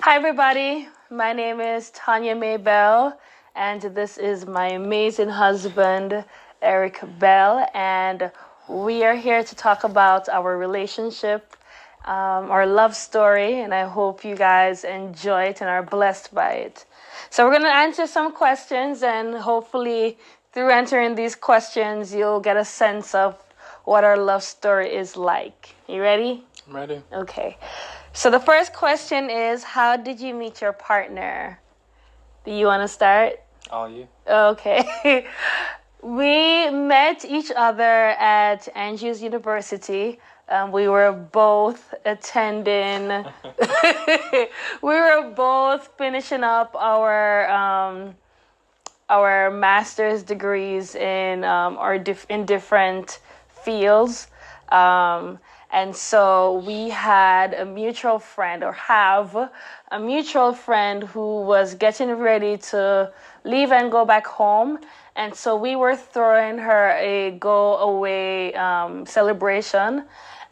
Hi, everybody. My name is Tonya Mae Bell, and this is my amazing husband, Eric Bell, and we are here to talk about our relationship, our love story, and I hope you guys enjoy it and are blessed by it. So, we're going to answer some questions, and hopefully, through answering these questions, you'll get a sense of what our love story is like. You ready? I'm ready. Okay. So the first question is, how did you meet your partner? Do you want to start? All you. Okay. We met each other at Andrews University. We were both attending. We were both finishing up our master's degrees in in different fields. And so we had a mutual friend, or have a mutual friend, who was getting ready to leave and go back home. And so we were throwing her a go away celebration.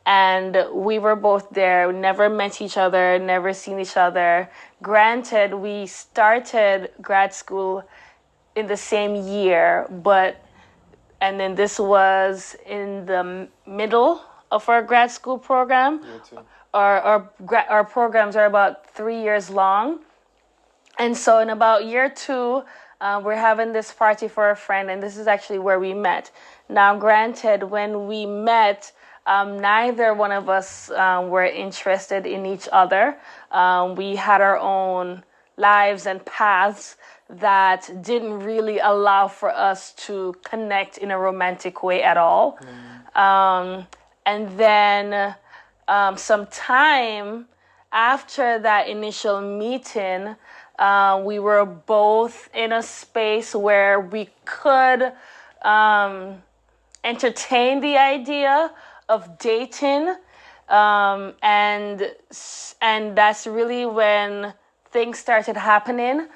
And we were both there. We never met each other, never seen each other. Granted, we started grad school in the same year, and then this was in the middle of our grad school program. You too. Our programs are about 3 years long. And so in about year two, we're having this party for a friend, and this is actually where we met. Now, granted, when we met, neither one of us were interested in each other. We had our own lives and paths that didn't really allow for us to connect in a romantic way at all. And then some time after that initial meeting, we were both in a space where we could entertain the idea of dating. And that's really when things started happening.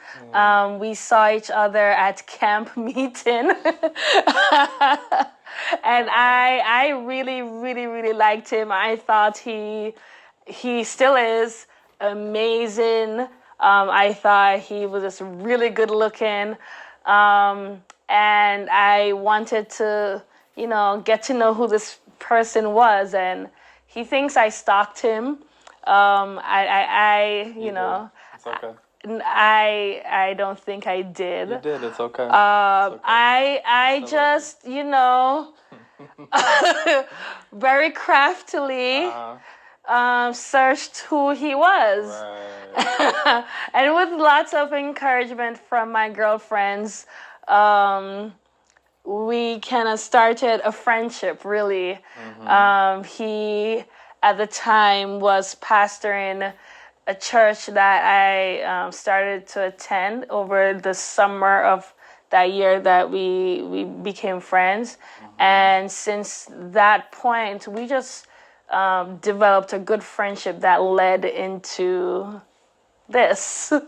We saw each other at camp meeting. And I really, really, really liked him. I thought he still is amazing. I thought he was just really good looking. And I wanted to, get to know who this person was. And he thinks I stalked him. It's okay. I don't think I did. You did. It's okay. It's okay. I just, very craftily searched who he was. Right. And with lots of encouragement from my girlfriends, we kind of started a friendship, really. He, at the time, was pastoring a church that I started to attend over the summer of that year that we became friends. And since that point, we just developed a good friendship that led into this. So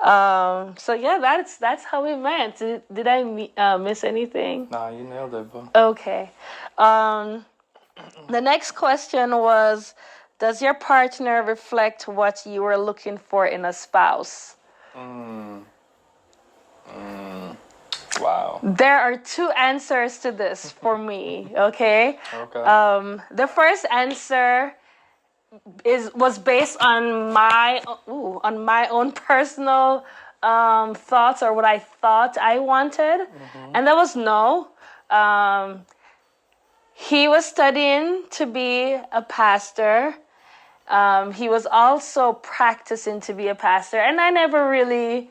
yeah, that's how we met. Did I miss anything? Nah, you nailed it, bro. Okay. The next question was, does your partner reflect what you were looking for in a spouse? Wow. There are two answers to this for me, okay? Okay. The first answer was based on my own personal thoughts, or what I thought I wanted. And that was no. He was studying to be a pastor. He was also practicing to be a pastor, and I never really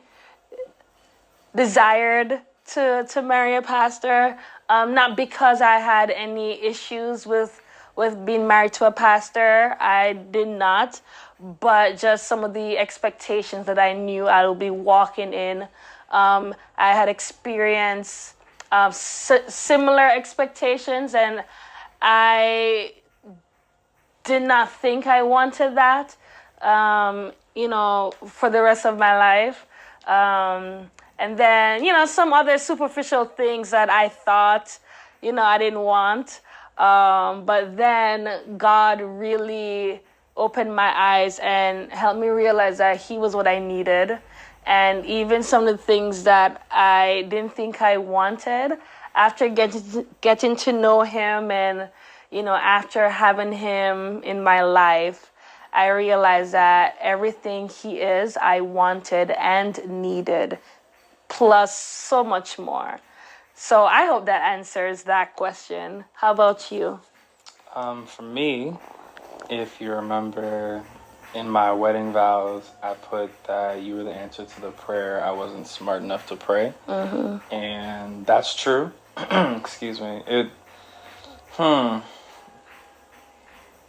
desired to marry a pastor. Not because I had any issues with being married to a pastor. I did not, but just some of the expectations that I knew I would be walking in. I had experienced similar expectations, and I did not think I wanted that, for the rest of my life. And then, some other superficial things that I thought, I didn't want. But then God really opened my eyes and helped me realize that he was what I needed. And even some of the things that I didn't think I wanted, after getting to know him and, after having him in my life, I realized that everything he is, I wanted and needed, plus so much more. So I hope that answers that question. How about you? For me, if you remember, in my wedding vows, I put that you were the answer to the prayer I wasn't smart enough to pray. And that's true. Excuse me.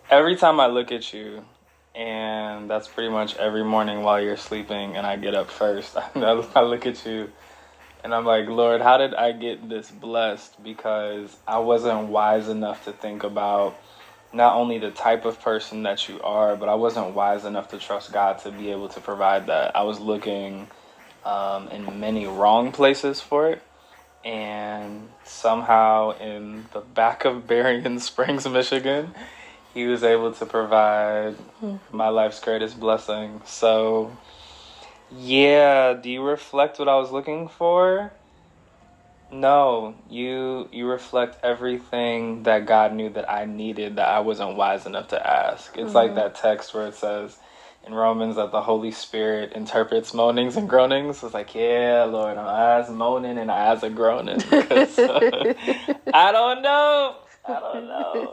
Every time I look at you, and that's pretty much every morning while you're sleeping and I get up first, I look at you and I'm like, Lord, how did I get this blessed? Because I wasn't wise enough to think about not only the type of person that you are, but I wasn't wise enough to trust God to be able to provide that. I was looking in many wrong places for it. And somehow in the back of Berrien Springs, Michigan, he was able to provide my life's greatest blessing. So, yeah, do you reflect what I was looking for? No, you reflect everything that God knew that I needed that I wasn't wise enough to ask. It's like that text where it says in Romans that the Holy Spirit interprets moanings and groanings. It's like, yeah, Lord, I'm eyes moaning and eyes are groaning. I don't know.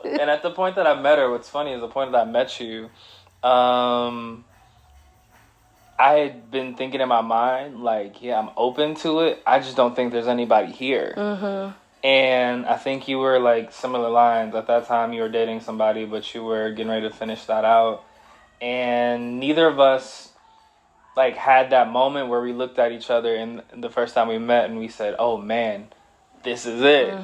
And at the point that I met her, what's funny is the point that I met you, I had been thinking in my mind, like, yeah, I'm open to it. I just don't think there's anybody here. And I think you were like similar lines. At that time, you were dating somebody, but you were getting ready to finish that out. And neither of us like had that moment where we looked at each other in the first time we met and we said, oh man, this is it.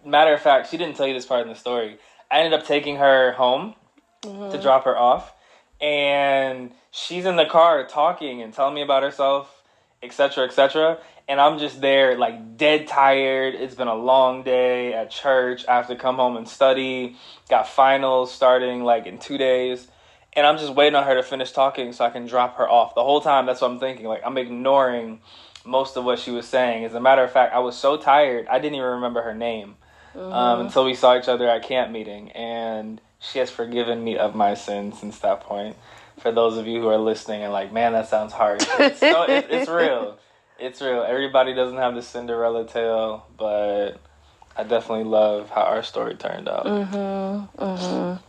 Matter of fact, she didn't tell you this part in the story. I ended up taking her home to drop her off. And she's in the car talking and telling me about herself, etc., etc. And I'm just there, like, dead tired. It's been a long day at church. I have to come home and study. Got finals starting, like, in 2 days. And I'm just waiting on her to finish talking so I can drop her off. The whole time, that's what I'm thinking. Like, I'm ignoring most of what she was saying. As a matter of fact, I was so tired, I didn't even remember her name until we saw each other at camp meeting. And she has forgiven me of my sins since that point. For those of you who are listening and like, man, that sounds harsh. It's real. It's real. Everybody doesn't have the Cinderella tale, but I definitely love how our story turned out.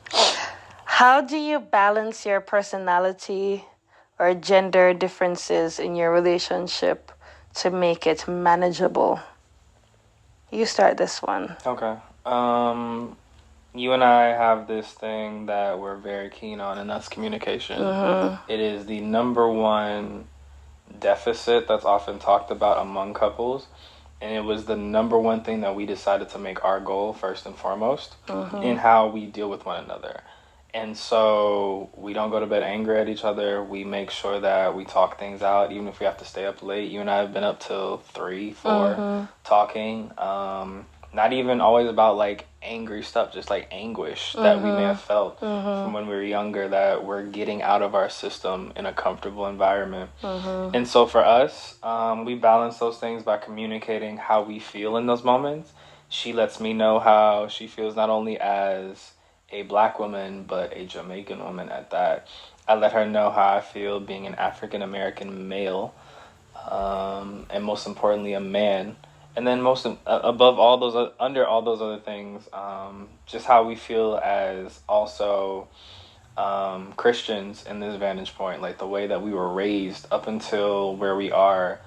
How do you balance your personality or gender differences in your relationship to make it manageable? You start this one. Okay. You and I have this thing that we're very keen on, and that's communication. It is the number one deficit that's often talked about among couples, and it was the number one thing that we decided to make our goal first and foremost in how we deal with one another. And so we don't go to bed angry at each other. We make sure that we talk things out, even if we have to stay up late. You and I have been up till 3, 4 talking. Not even always about like angry stuff, just like anguish that we may have felt from when we were younger that we're getting out of our system in a comfortable environment. And so for us, we balance those things by communicating how we feel in those moments. She lets me know how she feels not only as a Black woman, but a Jamaican woman at that. I let her know how I feel being an African American male, and most importantly, a man. And then above all those, under all those other things, just how we feel as also Christians in this vantage point, like the way that we were raised up until where we are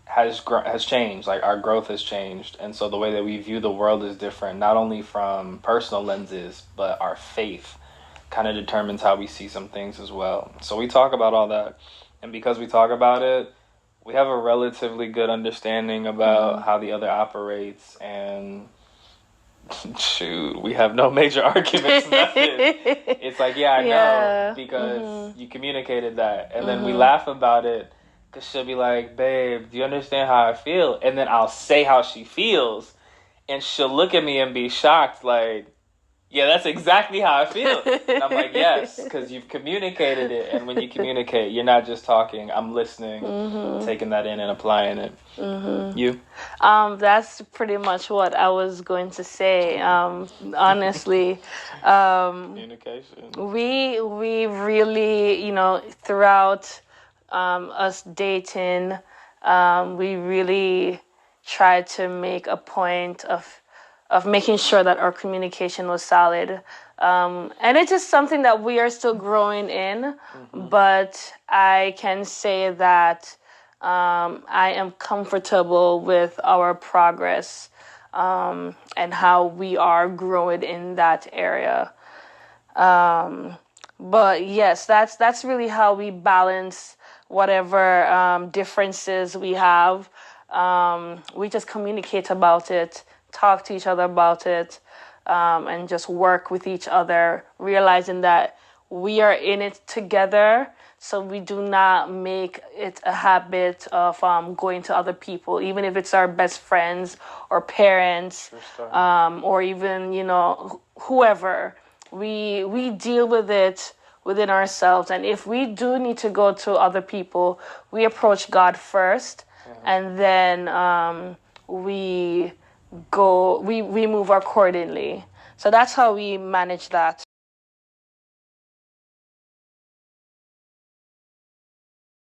has changed. Like our growth has changed, and so the way that we view the world is different. Not only from personal lenses, but our faith kind of determines how we see some things as well. So we talk about all that, and because we talk about it, we have a relatively good understanding about how the other operates, and shoot, we have no major arguments. Nothing. It's like, yeah, I know, because you communicated that, and then we laugh about it, because she'll be like, babe, do you understand how I feel? And then I'll say how she feels, and she'll look at me and be shocked, like, yeah, that's exactly how I feel. And I'm like, yes, because you've communicated it. And when you communicate, you're not just talking. I'm listening, taking that in and applying it. You? That's pretty much what I was going to say. Honestly, Communication. we really, throughout us dating, we really tried to make a point of making sure that our communication was solid. And it's just something that we are still growing in, but I can say that I am comfortable with our progress and how we are growing in that area. But yes, that's really how we balance whatever differences we have. We just communicate about it, talk to each other about it, and just work with each other, realizing that we are in it together. So we do not make it a habit of going to other people, even if it's our best friends or parents, or even whoever. We deal with it within ourselves, and if we do need to go to other people, we approach God first, and then we move accordingly. So that's how we manage that.